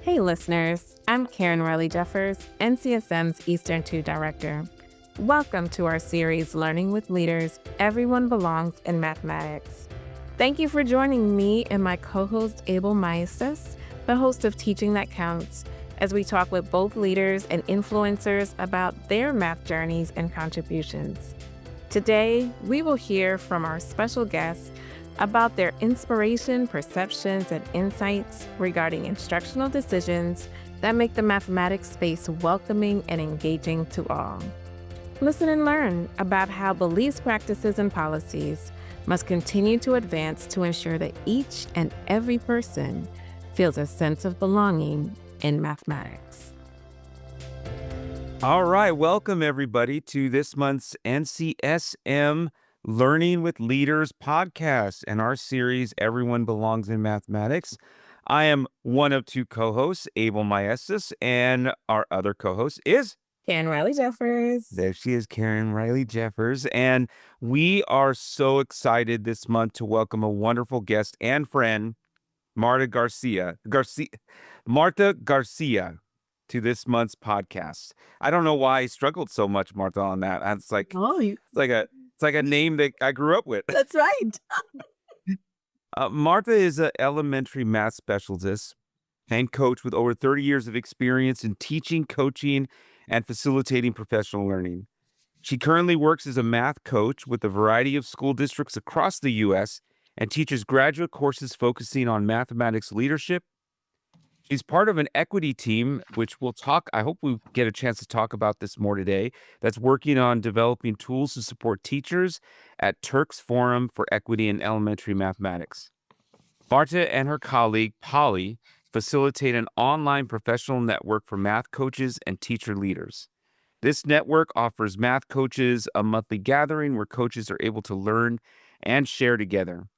Hey listeners, I'm Karen Riley Jeffers, NCSM's Eastern 2 Director. Welcome to our series, Learning with Leaders, Everyone Belongs in Mathematics. Thank you for joining me and my co-host Abel Maestas, the host of Teaching That Counts, as we talk with both leaders and influencers about their math journeys and contributions. Today, we will hear from our special guests about their inspiration, perceptions, and insights regarding instructional decisions that make the mathematics space welcoming and engaging to all. Listen and learn about how beliefs, practices, and policies must continue to advance to ensure that each and every person feels a sense of belonging in mathematics. All right, welcome everybody to this month's NCSM Learning with Leaders podcast and our series, Everyone Belongs in Mathematics. I am one of two co-hosts, Abel Maestas, and our other co-host is Karen Riley Jeffers. There she is, Karen Riley Jeffers. And we are so excited this month to welcome a wonderful guest and friend, Marta Garcia, to this month's podcast. I don't know why I struggled so much, Marta, on that. It's like it's like a name that I grew up with. That's right. Marta is an elementary math specialist and coach with over 30 years of experience in teaching, coaching, and facilitating professional learning. She currently works as a math coach with a variety of school districts across the U.S. and teaches graduate courses focusing on mathematics leadership. She's part of an equity team, which we'll talk. I hope we get a chance to talk about this more today. That's working on developing tools to support teachers at Turk's Forum for Equity in Elementary Mathematics. Marta and her colleague, Polly, facilitate an online professional network for math coaches and teacher leaders. This network offers math coaches a monthly gathering where coaches are able to learn and share together.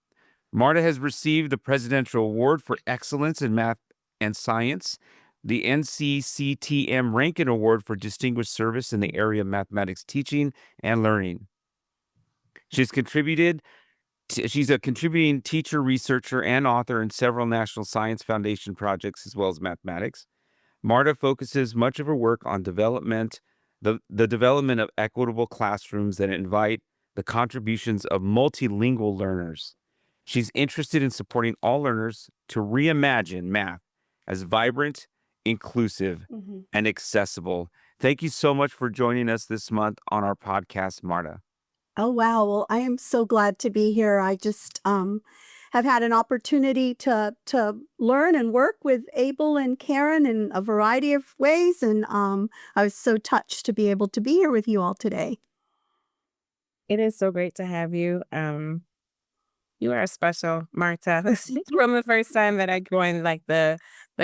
Marta has received the Presidential Award for Excellence in Math and Science, the NCCTM Rankin Award for Distinguished Service in the area of mathematics teaching and learning. She's a contributing teacher, researcher, and author in several National Science Foundation projects as well as mathematics. Marta focuses much of her work on the development of equitable classrooms that invite the contributions of multilingual learners. She's interested in supporting all learners to reimagine math as vibrant, inclusive, and accessible. Thank you so much for joining us this month on our podcast, Marta. Oh, wow. Well, I am so glad to be here. I just have had an opportunity to learn and work with Abel and Karen in a variety of ways. And I was so touched to be able to be here with you all today. It is so great to have you. You are special, Marta. From the first time that I joined the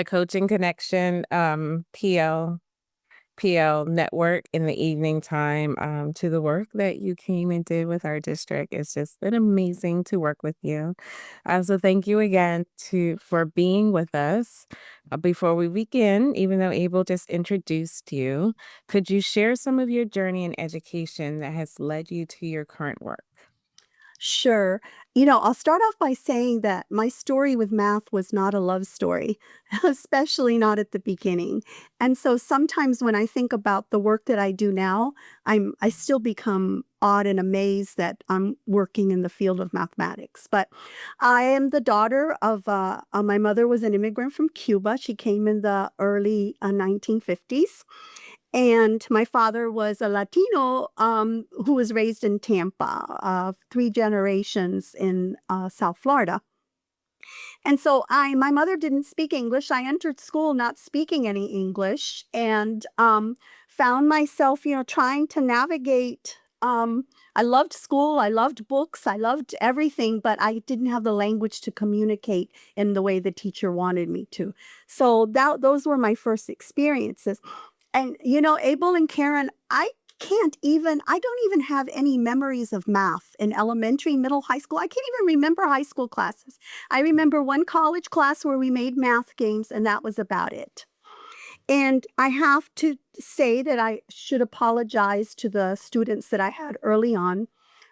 Coaching Connection PL network in the evening time to the work that you came and did with our district. It's just been amazing to work with you. So thank you again for being with us. Before we begin, even though Abel just introduced you, could you share some of your journey in education that has led you to your current work? Sure. I'll start off by saying that my story with math was not a love story, especially not at the beginning. And so sometimes when I think about the work that I do now, I still become awed and amazed that I'm working in the field of mathematics. But I am the daughter of my mother was an immigrant from Cuba. She came in the early 1950s. And my father was a Latino who was raised in Tampa, 3 generations in South Florida. And so my mother didn't speak English. I entered school not speaking any English and found myself, trying to navigate. I loved school. I loved books. I loved everything, but I didn't have the language to communicate in the way the teacher wanted me to. So those were my first experiences. And, Abel and Karen, I don't even have any memories of math in elementary, middle, high school. I can't even remember high school classes. I remember one college class where we made math games, and that was about it. And I have to say that I should apologize to the students that I had early on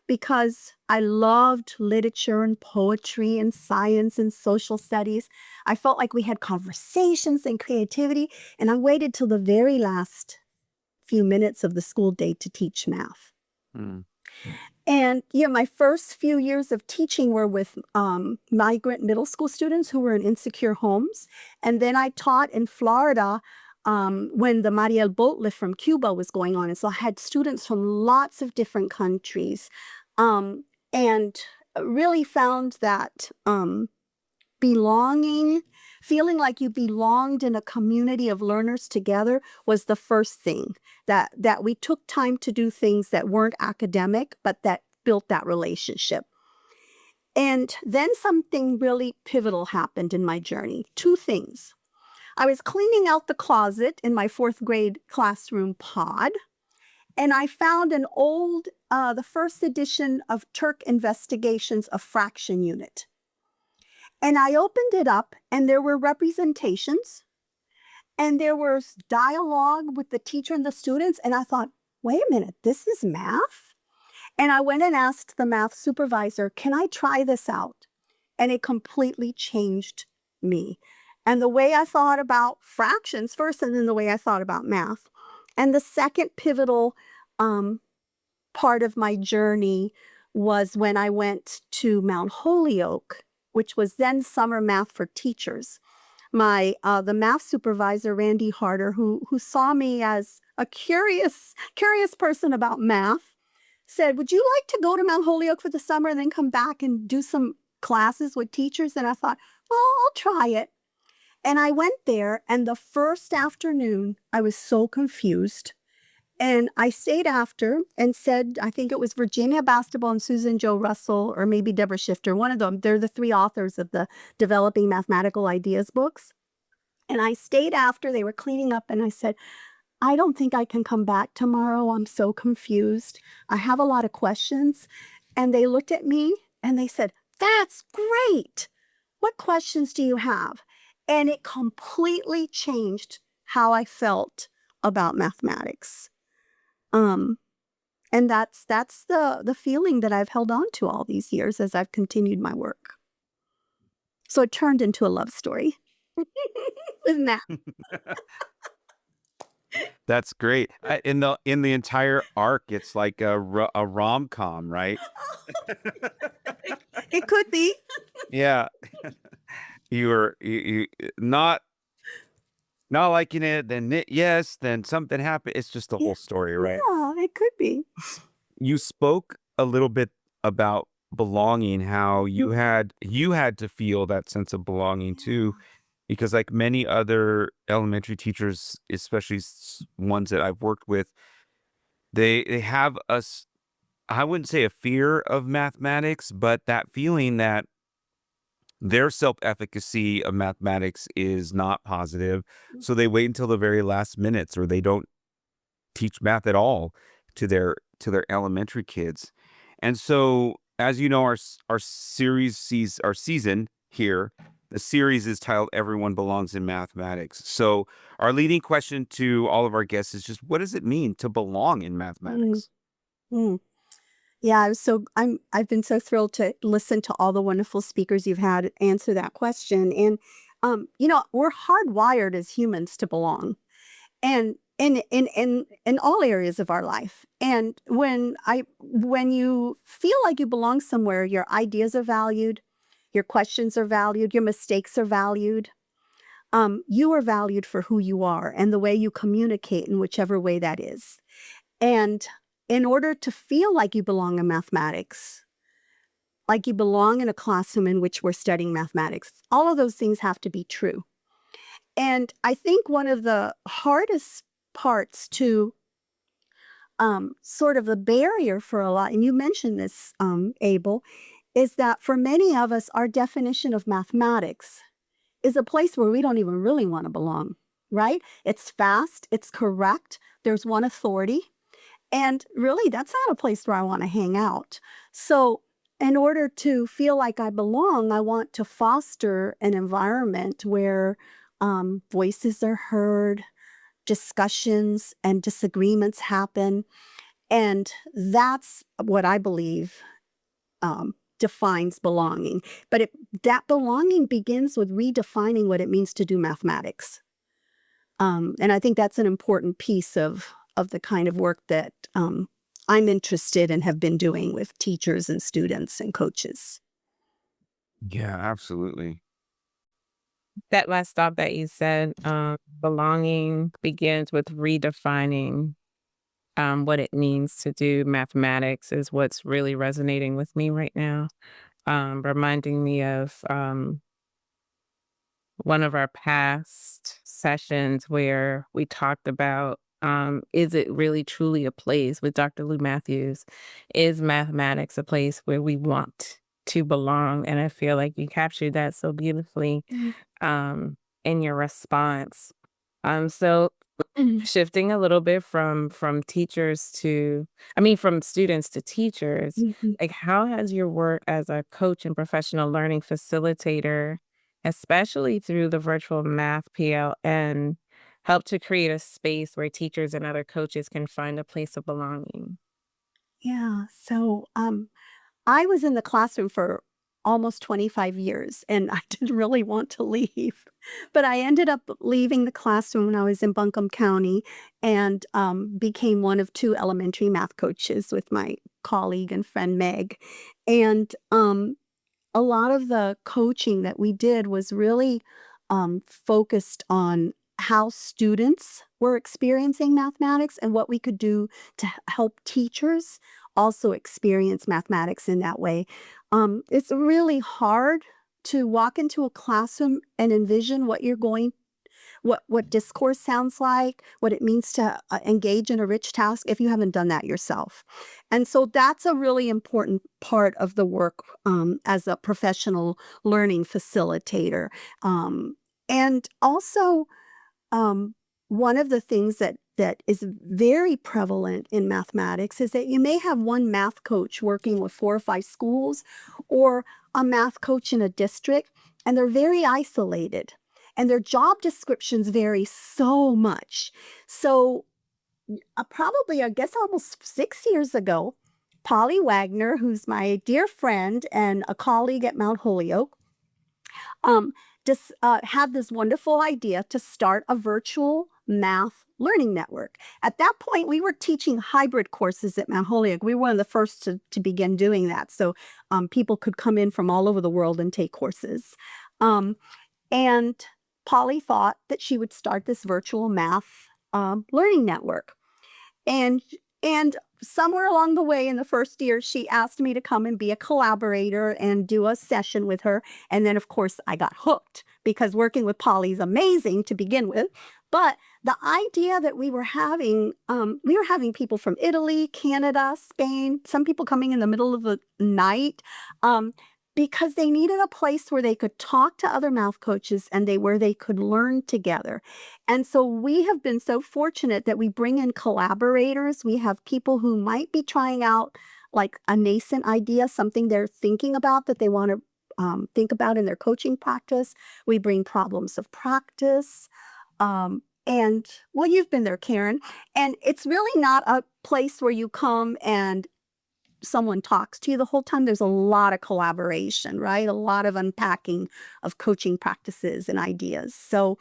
because I loved literature and poetry and science and social studies. I felt like we had conversations and creativity, and I waited till the very last few minutes of the school day to teach math. Mm. And my first few years of teaching were with migrant middle school students who were in insecure homes. And then I taught in Florida when the Mariel boat lift from Cuba was going on. And so I had students from lots of different countries, and really found that belonging, feeling like you belonged in a community of learners together was the first thing, that we took time to do things that weren't academic, but that built that relationship. And then something really pivotal happened in my journey. Two things. I was cleaning out the closet in my 4th grade classroom pod, and I found an old, the first edition of Turk Investigations of Fraction Unit. And I opened it up, and there were representations, and there was dialogue with the teacher and the students. And I thought, wait a minute, this is math? And I went and asked the math supervisor, can I try this out? And it completely changed me. And the way I thought about fractions first, and then the way I thought about math. And the second pivotal part of my journey was when I went to Mount Holyoke, which was then summer math for teachers. The math supervisor, Randy Harder, who saw me as a curious person about math, said, would you like to go to Mount Holyoke for the summer and then come back and do some classes with teachers? And I thought, well, I'll try it. And I went there, and the first afternoon, I was so confused. And I stayed after and said, I think it was Virginia Bastable and Susan Jo Russell, or maybe Deborah Shifter, one of them. They're the 3 authors of the Developing Mathematical Ideas books. And I stayed after. They were cleaning up, and I said, I don't think I can come back tomorrow. I'm so confused. I have a lot of questions. And they looked at me and they said, that's great. What questions do you have? And it completely changed how I felt about mathematics. And that's the feeling that I've held on to all these years as I've continued my work. So it turned into a love story with math. That's great. In the entire arc, it's like a rom-com, right? It could be. Yeah. You were you not liking it, then yes, then something happened. It's just the whole story, right? Yeah, it could be. You spoke a little bit about belonging, how you had to feel that sense of belonging too, because like many other elementary teachers, especially ones that I've worked with, they have us, I wouldn't say a fear of mathematics, but that feeling that their self-efficacy of mathematics is not positive. So they wait until the very last minutes, or they don't teach math at all to their elementary kids. And so, as you know, our season here, the series is titled Everyone Belongs in Mathematics. So our leading question to all of our guests is just, what does it mean to belong in mathematics? Mm. Yeah, I've been so thrilled to listen to all the wonderful speakers you've had answer that question. And we're hardwired as humans to belong, and in all areas of our life. And when you feel like you belong somewhere, your ideas are valued, your questions are valued, your mistakes are valued. You are valued for who you are and the way you communicate in whichever way that is. And in order to feel like you belong in mathematics, like you belong in a classroom in which we're studying mathematics, all of those things have to be true. And I think one of the hardest parts to sort of the barrier for a lot, and you mentioned this, Abel, is that for many of us, our definition of mathematics is a place where we don't even really want to belong, right? It's fast, it's correct, there's one authority. And really, that's not a place where I want to hang out. So in order to feel like I belong, I want to foster an environment where voices are heard, discussions and disagreements happen. And that's what I believe defines belonging. But that belonging begins with redefining what it means to do mathematics. And I think that's an important piece of the kind of work that I'm interested and have been doing with teachers and students and coaches. Yeah, absolutely. That last thought that you said, belonging begins with redefining what it means to do mathematics is what's really resonating with me right now. Reminding me of one of our past sessions where we talked about is it really truly a place with Dr. Lou Matthews? Is mathematics a place where we want to belong? And I feel like you captured that so beautifully in your response. So shifting a little bit from teachers to, from students to teachers, Mhm. like how has your work as a coach and professional learning facilitator, especially through the virtual math PLN, helped to create a space where teachers and other coaches can find a place of belonging? Yeah. So I was in the classroom for almost 25 years and I didn't really want to leave. But I ended up leaving the classroom when I was in Buncombe County and became one of two elementary math coaches with my colleague and friend Meg. And a lot of the coaching that we did was really focused on how students were experiencing mathematics and what we could do to help teachers also experience mathematics in that way. It's really hard to walk into a classroom and envision what discourse sounds like, what it means to engage in a rich task if you haven't done that yourself. And so that's a really important part of the work as a professional learning facilitator. And also, um, one of the things that is very prevalent in mathematics is that you may have one math coach working with 4 or 5 schools or a math coach in a district, and they're very isolated, and their job descriptions vary so much. So, probably, I guess, almost 6 years ago, Polly Wagner, who's my dear friend and a colleague at Mount Holyoke, um, just had this wonderful idea to start a virtual math learning network. At that point, we were teaching hybrid courses at Mount Holyoke. We were one of the first to begin doing that. So people could come in from all over the world and take courses. And Polly thought that she would start this virtual math learning network. And and somewhere along the way in the first year, she asked me to come and be a collaborator and do a session with her. And then, of course, I got hooked because working with Polly is amazing to begin with. But the idea that we were having people from Italy, Canada, Spain, some people coming in the middle of the night, because they needed a place where they could talk to other math coaches and where they could learn together. And so we have been so fortunate that we bring in collaborators. We have people who might be trying out like a nascent idea, something they're thinking about that they want to think about in their coaching practice. We bring problems of practice. And well, you've been there, Karen. And it's really not a place where you come and someone talks to you the whole time. There's a lot of collaboration, right? A lot of unpacking of coaching practices and ideas. So,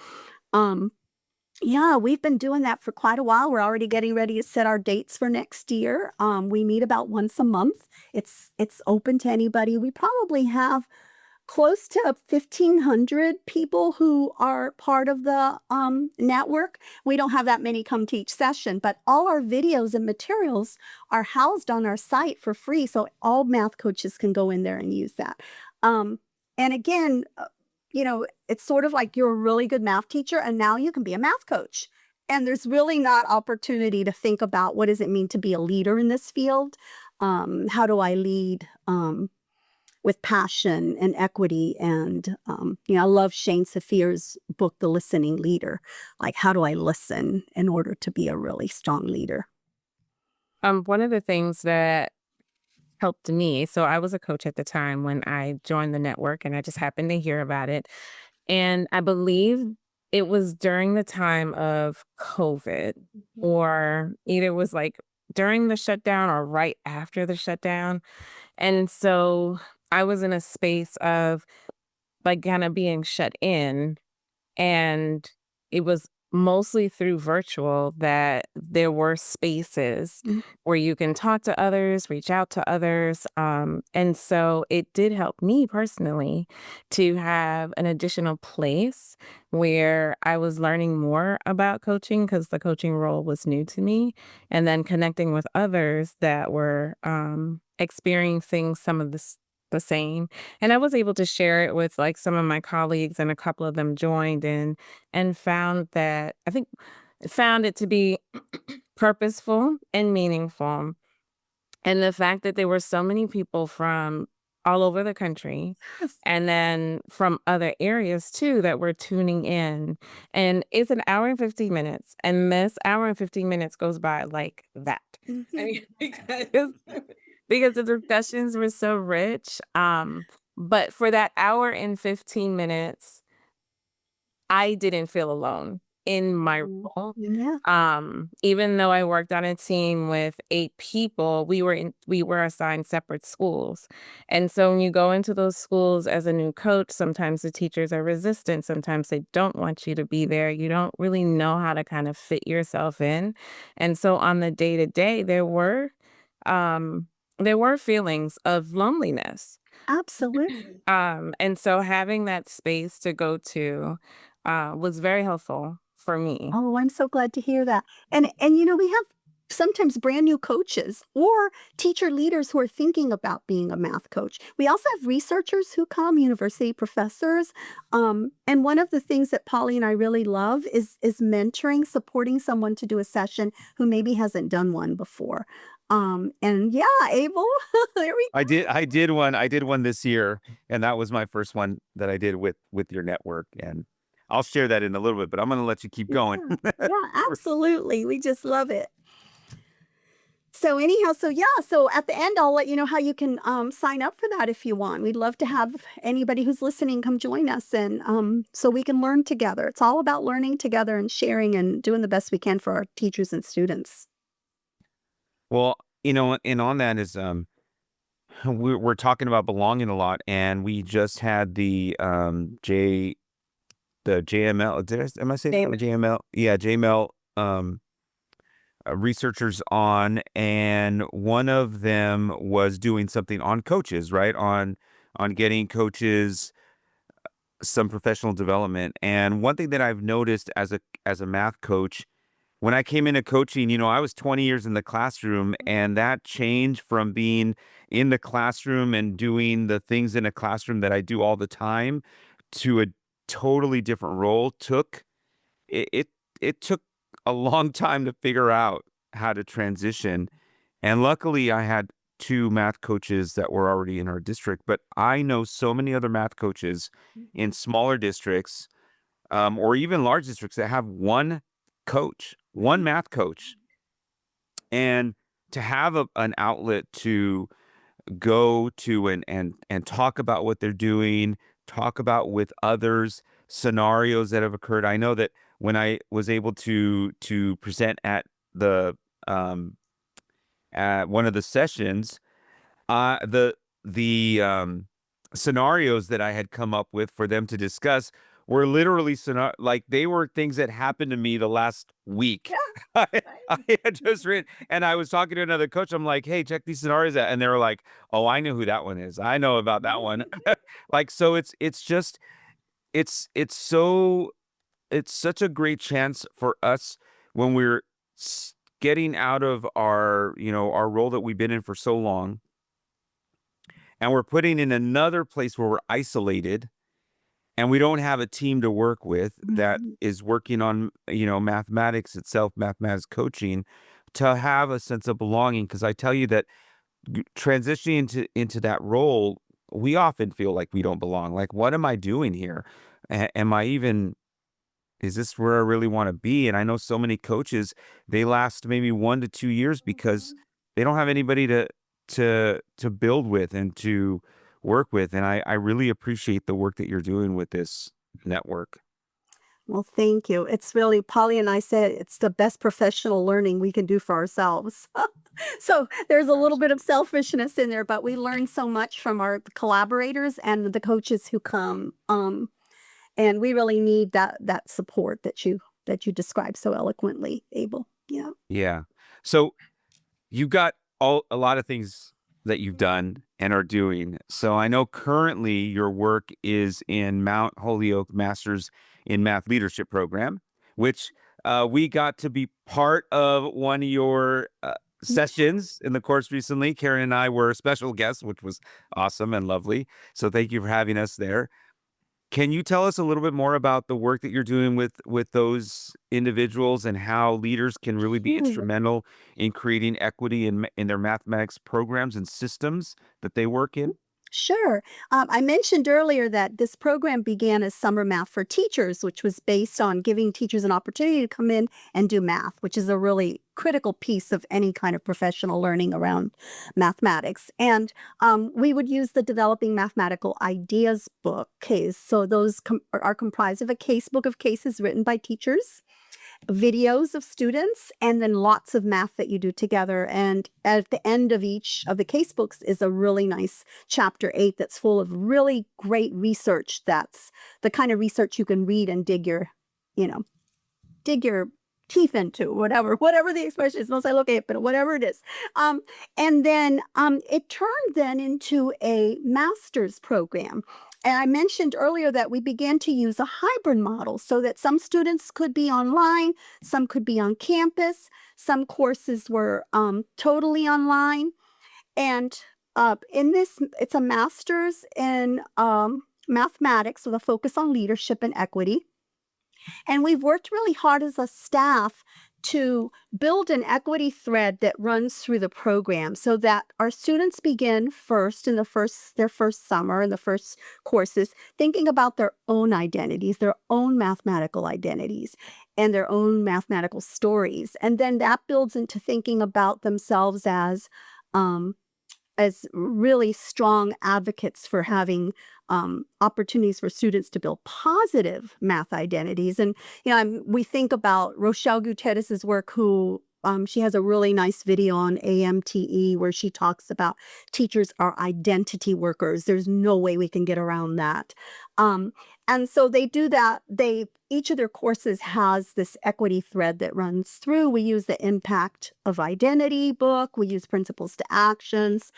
yeah, we've been doing that for quite a while. We're already getting ready to set our dates for next year. We meet about once a month. It's open to anybody. We probably have close to 1,500 people who are part of the network. We don't have that many come to each session, but all our videos and materials are housed on our site for free, so all math coaches can go in there and use that. And again, it's sort of like you're a really good math teacher, and now you can be a math coach. And there's really not opportunity to think about what does it mean to be a leader in this field? How do I lead? With passion and equity. And, I love Shane Saphir's book, The Listening Leader. Like, how do I listen in order to be a really strong leader? One of the things that helped me, so I was a coach at the time when I joined the network, and I just happened to hear about it. And I believe it was during the time of COVID, or either it was like during the shutdown or right after the shutdown. And so I was in a space of like kind of being shut in, and it was mostly through virtual that there were spaces Mm. where you can talk to others, reach out to others. And so it did help me personally to have an additional place where I was learning more about coaching because the coaching role was new to me, and then connecting with others that were experiencing some of the same. And I was able to share it with like some of my colleagues, and a couple of them joined in and found it to be purposeful and meaningful. And the fact that there were so many people from all over the country Yes. and then from other areas too that were tuning in. And it's an hour and 15 minutes. And this hour and 15 minutes goes by like that. I Mhm. mean, because the discussions were so rich. But for that hour and 15 minutes, I didn't feel alone in my Mm. role. Yeah. Even though I worked on a team with 8 people, we were assigned separate schools. And so when you go into those schools as a new coach, sometimes the teachers are resistant. Sometimes they don't want you to be there. You don't really know how to kind of fit yourself in. And so on the day to day, there were feelings of loneliness. Absolutely. And so having that space to go to was very helpful for me. Oh, I'm so glad to hear that. And we have sometimes brand new coaches or teacher leaders who are thinking about being a math coach. We also have researchers who come, university professors. And one of the things that Polly and I really love is mentoring, supporting someone to do a session who maybe hasn't done one before. And yeah, Abel, there we I did one this year, and that was my first one that I did with your network, and I'll share that in a little bit, but I'm going to let you keep going. Yeah, yeah, absolutely. We just love it. So anyhow, so at the end, I'll let you know how you can sign up for that if you want. We'd love to have anybody who's listening come join us, and so we can learn together. It's all about learning together and sharing and doing the best we can for our teachers and students. Well, and on that is we're talking about belonging a lot, and we just had the JML. Am I saying that? JML? Yeah, JML researchers on, and one of them was doing something on coaches, right? On getting coaches some professional development. And one thing that I've noticed as a math coach, when I came into coaching, I was 20 years in the classroom, and that change from being in the classroom and doing the things in a classroom that I do all the time to a totally different role it it took a long time to figure out how to transition. And luckily I had two math coaches that were already in our district, but I know so many other math coaches in smaller districts, or even large districts that have one math coach, and to have an outlet to go to and talk about what they're doing, talk about with others scenarios that have occurred. I know that when I was able to present um at one of the sessions, the scenarios that I had come up with for them to discuss were literally like they were things that happened to me the last week. I, I had just written, and I was talking to another coach. I'm like, "Hey, check these scenarios out," and they were like, "Oh, I know who that one is. I know about that one." Like, so it's just it's so it's such a great chance for us when we're getting out of our role that we've been in for so long, and we're putting in another place where we're isolated and we don't have a team to work with that Mhm. is working on mathematics itself, mathematics coaching, to have a sense of belonging. Because I tell you that transitioning into that role, we often feel like we don't belong. Like, what am I doing here? Am I even is this where I really want to be? And I know so many coaches, they last maybe 1 to 2 years because they don't have anybody to build with and to work with. And I really appreciate the work that you're doing with this network. Well, thank you. It's really, Polly and I said it's the best professional learning we can do for ourselves. So there's a little bit of selfishness in there, but we learn so much from our collaborators and the coaches who come. And we really need that support that you described so eloquently, Abel. Yeah. Yeah. So you've got a lot of things that you've done and are doing. So I know currently your work is in Mount Holyoke Masters in Math Leadership Program, which we got to be part of one of your sessions in the course recently. Karen and I were special guests, which was awesome and lovely. So thank you for having us there. Can you tell us a little bit more about the work that you're doing with those individuals and how leaders can really be instrumental in creating equity in their mathematics programs and systems that they work in? Sure. I mentioned earlier that this program began as summer math for teachers, which was based on giving teachers an opportunity to come in and do math, which is a really critical piece of any kind of professional learning around mathematics. And we would use the Developing Mathematical Ideas book case. So those are comprised of a case book of cases written by teachers, videos of students, and then lots of math that you do together. And at the end of each of the case books is a really nice chapter 8 that's full of really great research. That's the kind of research you can read and dig your teeth into, whatever the expression is. Most I look at it, but whatever it is. And then it turned then into a master's program. And I mentioned earlier that we began to use a hybrid model so that some students could be online, some could be on campus, some courses were totally online. And in this, it's a master's in mathematics with a focus on leadership and equity. And we've worked really hard as a staff to build an equity thread that runs through the program so that our students begin first in their first summer in the first courses thinking about their own identities, their own mathematical identities, and their own mathematical stories. And then that builds into thinking about themselves as really strong advocates for having opportunities for students to build positive math identities. And, we think about Rochelle Gutierrez's work, who she has a really nice video on AMTE where she talks about teachers are identity workers. There's no way we can get around that. And so they do that. Each of their courses has this equity thread that runs through. We use the Impact of Identity book. We use Principles to Actions.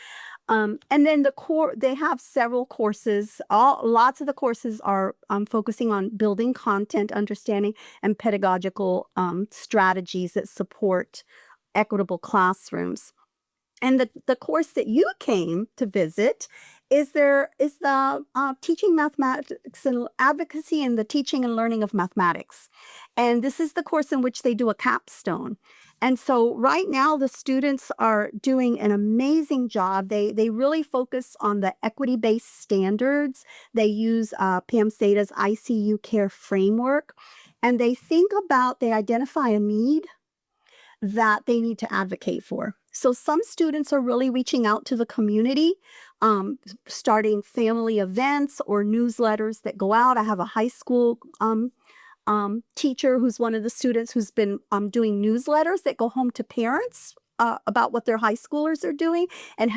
And then they have several courses. Lots of the courses are focusing on building content, understanding, and pedagogical strategies that support equitable classrooms. And the course that you came to visit is the Teaching Mathematics and Advocacy in the Teaching and Learning of Mathematics. And this is the course in which they do a capstone. And so right now the students are doing an amazing job. They really focus on the equity-based standards. They use Pam Sada's ICU Care framework. And they identify a need that they need to advocate for. So some students are really reaching out to the community, starting family events or newsletters that go out. I have a high school teacher who's one of the students who's been doing newsletters that go home to parents about what their high schoolers are doing, and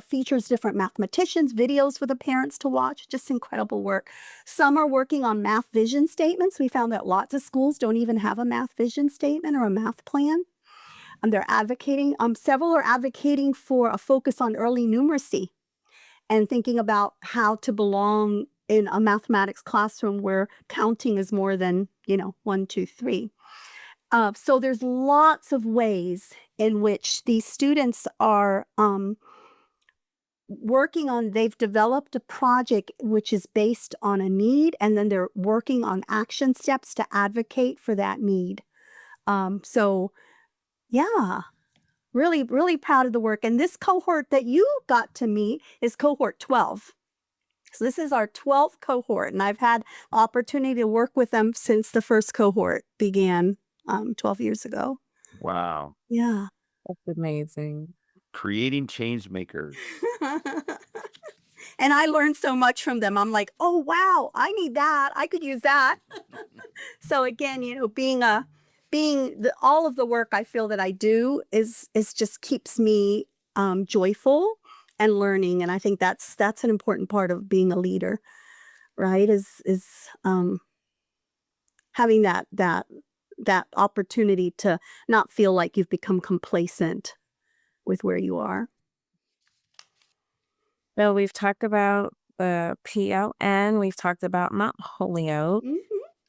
features different mathematicians, videos for the parents to watch. Just incredible work. Some are working on math vision statements. We found that lots of schools don't even have a math vision statement or a math plan. They're advocating, several are advocating for a focus on early numeracy and thinking about how to belong in a mathematics classroom where counting is more than, 1, 2, 3. So there's lots of ways in which these students are they've developed a project which is based on a need, and then they're working on action steps to advocate for that need. Yeah, really, really proud of the work. And this cohort that you got to meet is cohort 12. So this is our 12th cohort, and I've had opportunity to work with them since the first cohort began 12 years ago. Wow. Yeah. That's amazing. Creating change makers. And I learned so much from them. I'm like, oh, wow, I need that. I could use that. So again, all of the work I feel that I do is just keeps me joyful and learning. And I think that's an important part of being a leader, right? Is having that opportunity to not feel like you've become complacent with where you are. So we've talked about the PLN, we've talked about Mount Holyoke,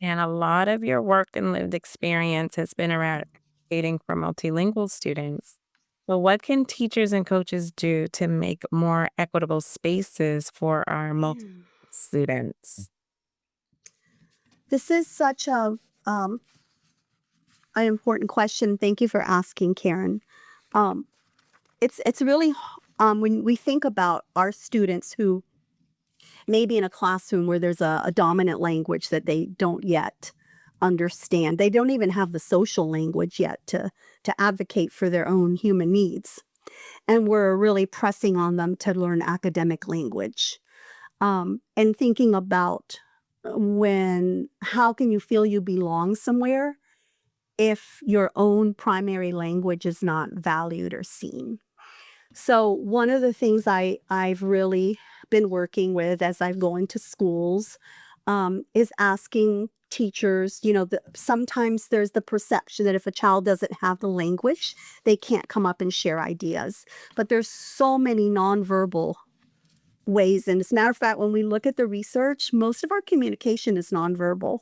and a lot of your work and lived experience has been around advocating for multilingual students. But what can teachers and coaches do to make more equitable spaces for our multilingual students? This is such an important question. Thank you for asking, Karen. It's really when we think about our students who may be in a classroom where there's a dominant language that they don't yet understand. They don't even have the social language yet to advocate for their own human needs. And we're really pressing on them to learn academic language. And thinking about how can you feel you belong somewhere if your own primary language is not valued or seen. So one of the things I've really been working with as I go into schools is asking teachers, sometimes there's the perception that if a child doesn't have the language, they can't come up and share ideas. But there's so many nonverbal ways. And as a matter of fact, when we look at the research, most of our communication is nonverbal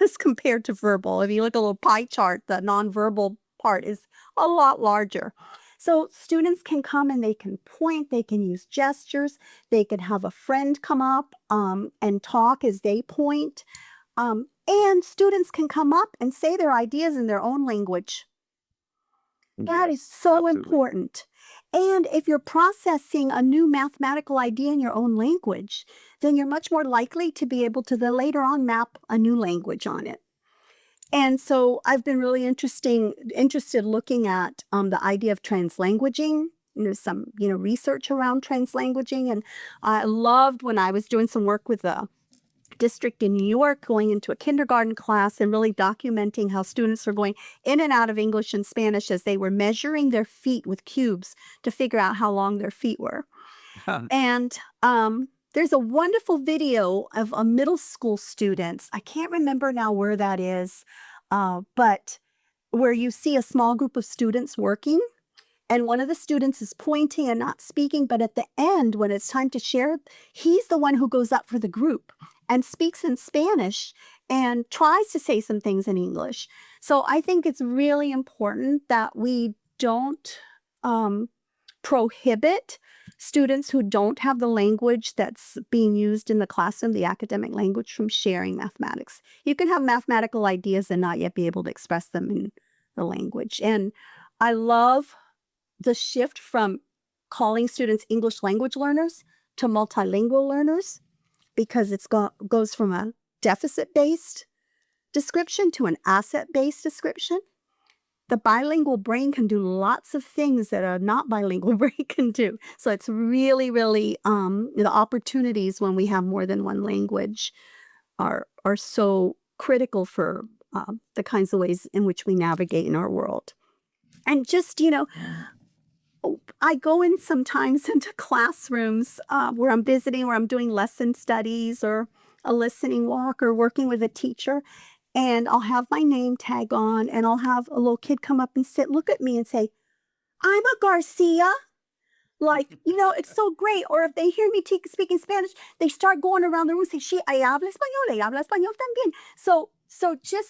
as compared to verbal. If you look at a little pie chart, the nonverbal part is a lot larger. So students can come and they can point, they can use gestures, they could have a friend come up and talk as they point. And students can come up and say their ideas in their own language. That is so important. And if you're processing a new mathematical idea in your own language, then you're much more likely to be able to then later on map a new language on it. And so I've been really interested looking at the idea of translanguaging. There's some research around translanguaging, and I loved when I was doing some work with a district in New York, going into a kindergarten class and really documenting how students were going in and out of English and Spanish as they were measuring their feet with cubes to figure out how long their feet were. And there's a wonderful video of a middle school students. I can't remember now where that is, but where you see a small group of students working, and one of the students is pointing and not speaking, but at the end, when it's time to share, he's the one who goes up for the group and speaks in Spanish and tries to say some things in English. So I think it's really important that we don't prohibit students who don't have the language that's being used in the classroom, the academic language, from sharing mathematics. You can have mathematical ideas and not yet be able to express them in the language. And I love the shift from calling students English language learners to multilingual learners, because it goes from a deficit-based description to an asset-based description. The bilingual brain can do lots of things that a not bilingual brain can do. So it's really, really, the opportunities when we have more than one language are so critical for the kinds of ways in which we navigate in our world. And just, I go in sometimes into classrooms where I'm visiting, where I'm doing lesson studies or a listening walk or working with a teacher, and I'll have my name tag on, and I'll have a little kid come up and look at me and say, "I'm a Garcia." Like, it's so great. Or if they hear me speaking Spanish, they start going around the room and say, "Sí, ella habla español, ella habla español también." So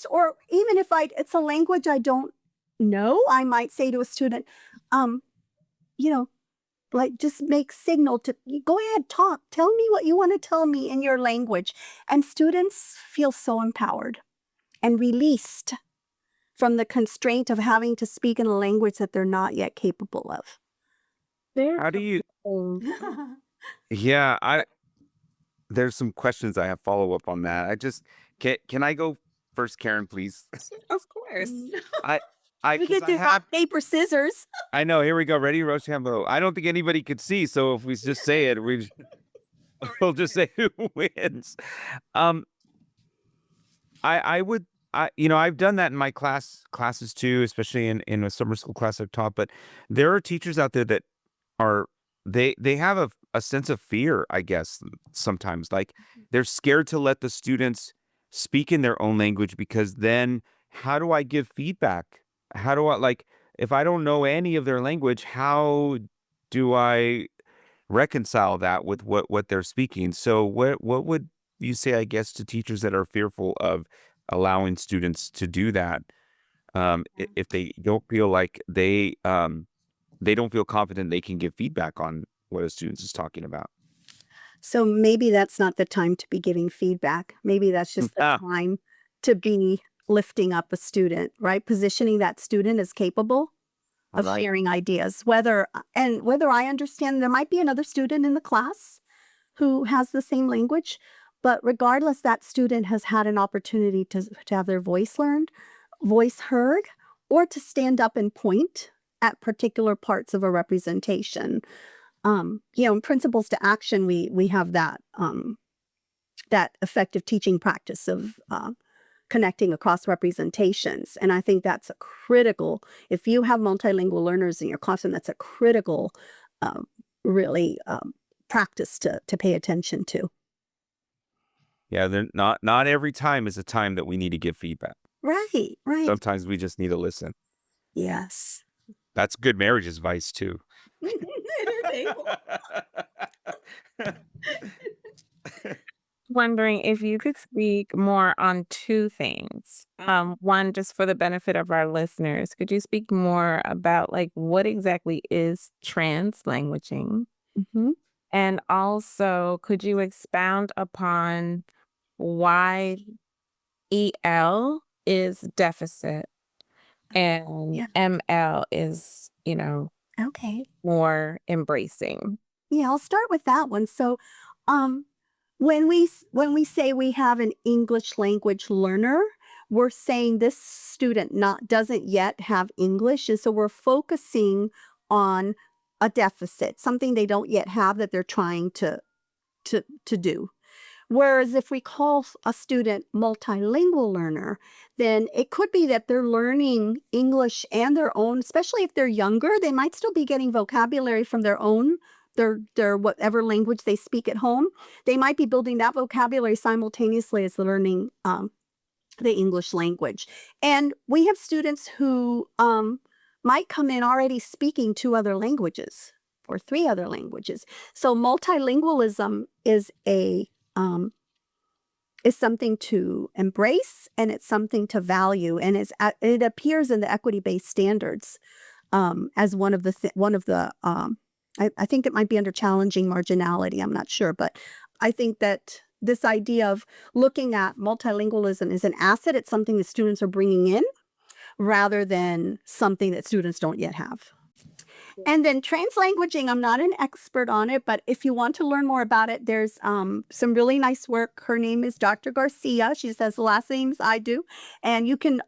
or even if it's a language I don't know, I might say to a student, just make signal to go ahead, talk, tell me what you want to tell me in your language. And students feel so empowered and released from the constraint of having to speak in a language that they're not yet capable of. How do you? There's some questions I have follow up on that. Can I go first, Karen, please? Of course. We get to rock, paper, scissors. I know. Here we go. Ready, Rochambeau. I don't think anybody could see, so if we just say it, we'll just say who wins. Um, I would, I've done that in my classes too, especially in a summer school class I've taught. But there are teachers out there that are they have a sense of fear, I guess, sometimes. Like they're scared to let the students speak in their own language because then how do I give feedback? How do I like if I don't know any of their language, how do I reconcile that with what they're speaking? So what would you say, I guess, to teachers that are fearful of allowing students to do that, if they don't feel like they don't feel confident they can give feedback on what a student is talking about? So maybe that's not the time to be giving feedback. Maybe that's just the Ah, time to be lifting up a student, right? Positioning that student as capable of right. sharing ideas. Whether I understand there might be another student in the class who has the same language, but regardless, that student has had an opportunity to have their voice heard, or to stand up and point at particular parts of a representation. In Principles to Action, we have that effective teaching practice of connecting across representations. And I think that's a critical, if you have multilingual learners in your classroom, that's a critical, really practice to pay attention to. Yeah, they're not every time is a time that we need to give feedback. Right, right. Sometimes we just need to listen. Yes. That's good marriage advice too. Wondering if you could speak more on two things. One, just for the benefit of our listeners, could you speak more about like what exactly is translanguaging? Mhm. And also, could you expound upon why EL is deficit and Yeah. ML is, Okay. more embracing? Yeah, I'll start with that one. So, um, when we say we have an English language learner, we're saying this student not doesn't yet have English, and so we're focusing on a deficit, something they don't yet have that they're trying to do. Whereas if we call a student multilingual learner, then it could be that they're learning English and their own, especially if they're younger, they might still be getting vocabulary from their whatever language they speak at home. They might be building that vocabulary simultaneously as learning the English language. And we have students who might come in already speaking two other languages or three other languages. So multilingualism is something to embrace, and it's something to value, and it appears in the equity-based standards as one of the I think it might be under challenging marginality. I'm not sure, but I think that this idea of looking at multilingualism as an asset, it's something that students are bringing in rather than something that students don't yet have. And then translanguaging, I'm not an expert on it, but if you want to learn more about it, there's some really nice work. Her name is Dr. Garcia. She says the last name as I do. And you can,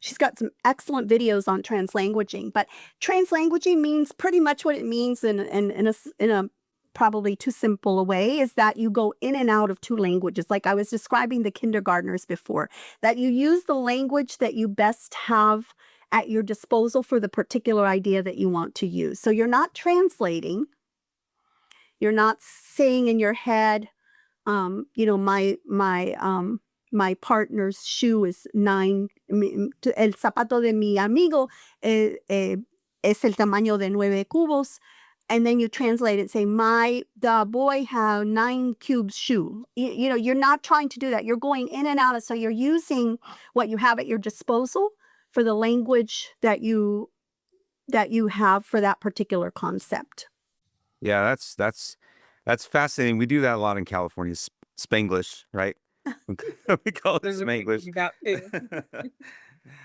she's got some excellent videos on translanguaging. But translanguaging means pretty much what it means in a probably too simple a way, is that you go in and out of two languages. Like I was describing the kindergartners before, that you use the language that you best have at your disposal for the particular idea that you want to use. So you're not translating. You're not saying in your head, my partner's shoe is 9. El zapato de mi amigo es el tamaño de 9 cubos. And then you translate it and say, the boy have 9 cubes shoe. You're not trying to do that. You're going in and out. So you're using what you have at your disposal for the language that you have for that particular concept. Yeah, that's fascinating. We do that a lot in California. Spanglish, right? We call it Spanglish.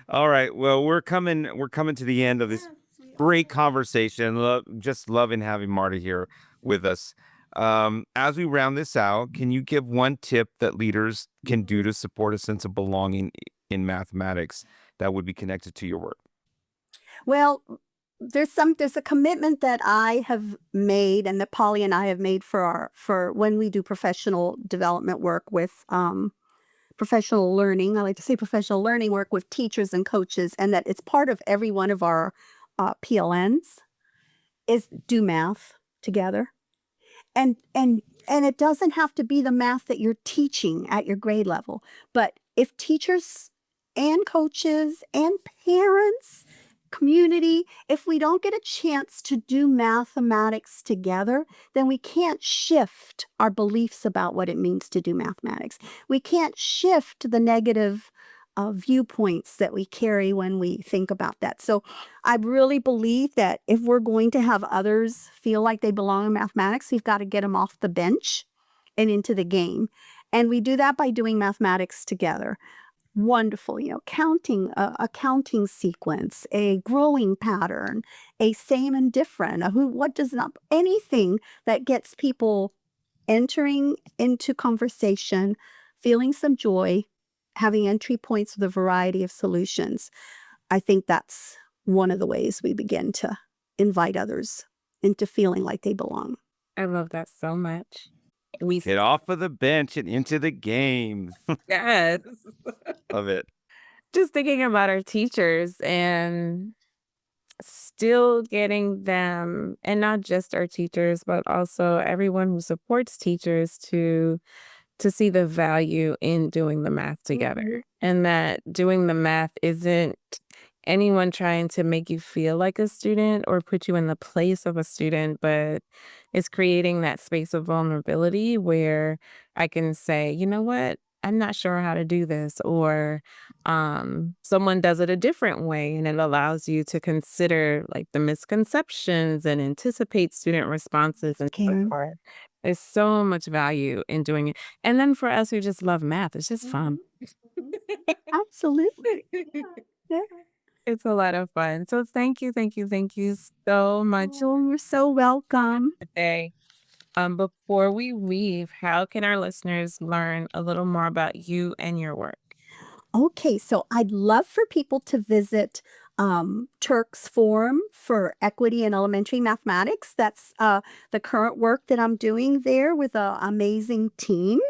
All right. Well, we're coming to the end of this great conversation. Just loving having Marta here with us. As we round this out, can you give one tip that leaders can do to support a sense of belonging in mathematics that would be connected to your work? Well, there's a commitment that I have made and that Polly and I have made for when we do professional development work with professional learning. I like to say professional learning work with teachers and coaches, and that it's part of every one of our PLNs is do math together. And it doesn't have to be the math that you're teaching at your grade level. But if teachers and coaches and parents, community, if we don't get a chance to do mathematics together, then we can't shift our beliefs about what it means to do mathematics. We can't shift the negative viewpoints that we carry when we think about that. So I really believe that if we're going to have others feel like they belong in mathematics, we've got to get them off the bench and into the game. And we do that by doing mathematics together. Wonderful, counting, a counting sequence, a growing pattern, a same and different, anything that gets people entering into conversation, feeling some joy, having entry points with a variety of solutions. I think that's one of the ways we begin to invite others into feeling like they belong. I love that so much. Get off of the bench and into the game. Yes. Love it. Just thinking about our teachers and still getting them, and not just our teachers, but also everyone who supports teachers to see the value in doing the math together. And that doing the math isn't anyone trying to make you feel like a student or put you in the place of a student, but it's creating that space of vulnerability where I can say, you know what, I'm not sure how to do this, or someone does it a different way, and it allows you to consider like the misconceptions and anticipate student responses and so Karen. forth. There's so much value in doing it. And then for us who just love math, it's just fun. Absolutely. Yeah. It's a lot of fun. So thank you so much Oh, you're so welcome. today. Before we leave, how can our listeners learn a little more about you and your work? Okay, so I'd love for people to visit Turk's Forum for Equity in Elementary Mathematics. That's the current work that I'm doing there with an amazing team.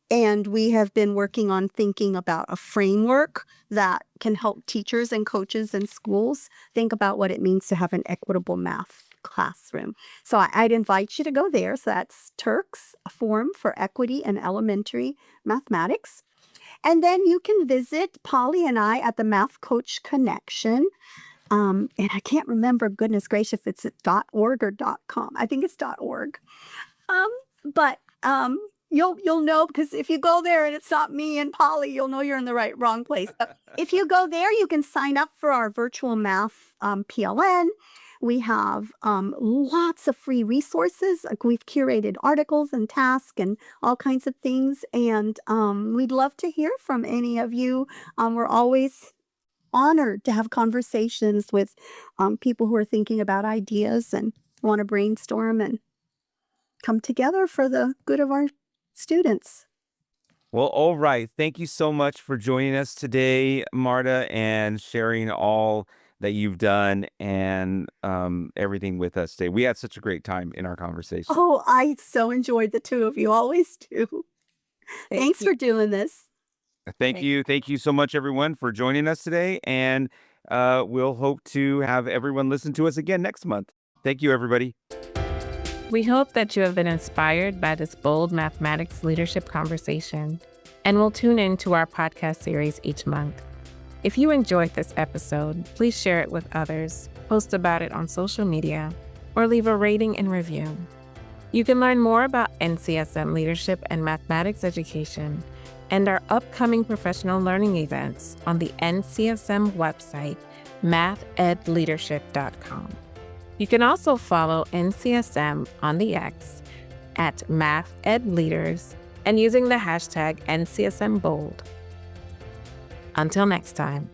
And we have been working on thinking about a framework that can help teachers and coaches in schools think about what it means to have an equitable math classroom. So I'd invite you to go there. So that's Turk's Forum for Equity in Elementary Mathematics. And then you can visit Polly and I at the Math Coach Connection. And I can't remember, goodness gracious, if it's at .org or .com. I think it's .org. But you'll know, because if you go there and it's not me and Polly, you'll know you're in the wrong place. But if you go there, you can sign up for our virtual math PLN. We have lots of free resources. Like, we've curated articles and tasks and all kinds of things. And we'd love to hear from any of you. We're always honored to have conversations with people who are thinking about ideas and want to brainstorm and come together for the good of our students. Well, all right. Thank you so much for joining us today, Marta, and sharing all that you've done and everything with us today. We had such a great time in our conversation. Oh, I so enjoyed the two of you. Always do. Thanks for doing this. Thank you. Thank you so much, everyone, for joining us today. And we'll hope to have everyone listen to us again next month. Thank you, everybody. We hope that you have been inspired by this bold mathematics leadership conversation, and will tune in to our podcast series each month. If you enjoyed this episode, please share it with others, post about it on social media, or leave a rating and review. You can learn more about NCSM leadership and mathematics education and our upcoming professional learning events on the NCSM website, mathedleadership.com. You can also follow NCSM on the X at mathedleaders and using the hashtag NCSMBold. Until next time.